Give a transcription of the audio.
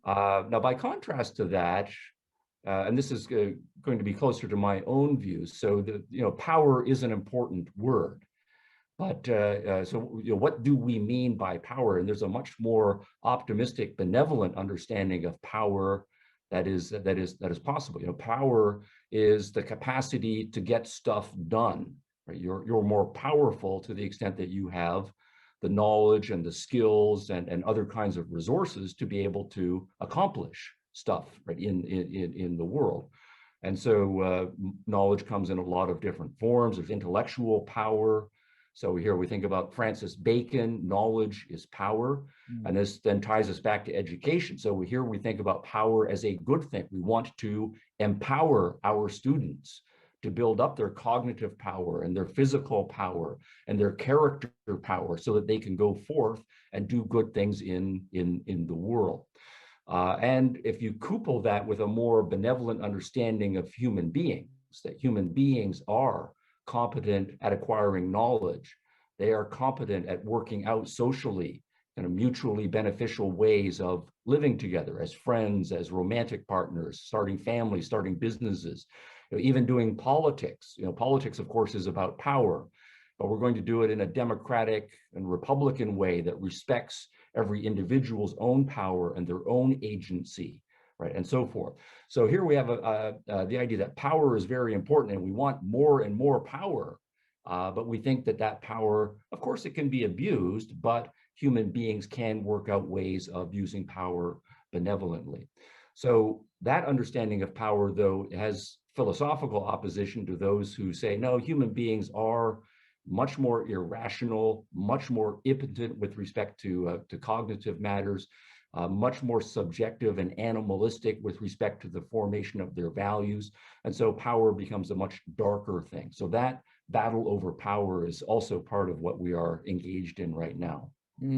Now, by contrast to that, and this is going to be closer to my own views. So, power is an important word, but what do we mean by power? And there's a much more optimistic, benevolent understanding of power that is possible. Power is the capacity to get stuff done. Right? You're more powerful to the extent that you have the knowledge and the skills and other kinds of resources to be able to accomplish stuff, right, in the world. And so knowledge comes in a lot of different forms. There's intellectual power. So here we think about Francis Bacon, knowledge is power. And this then ties us back to education. So here we think about power as a good thing. We want to empower our students to build up their cognitive power and their physical power and their character power so that they can go forth and do good things in the world. And if you couple that with a more benevolent understanding of human beings, that human beings are competent at acquiring knowledge, they are competent at working out socially in a mutually beneficial ways of living together as friends, as romantic partners, starting families, starting businesses, even doing politics. Politics, of course, is about power, but we're going to do it in a democratic and Republican way that respects every individual's own power and their own agency, right, and so forth. So here we have the idea that power is very important, and we want more and more power, but we think that power, of course, it can be abused, but human beings can work out ways of using power benevolently. So that understanding of power, though, has philosophical opposition to those who say, no, human beings are much more irrational, much more impotent with respect to cognitive matters, much more subjective and animalistic with respect to the formation of their values. And so power becomes a much darker thing. So that battle over power is also part of what we are engaged in right now.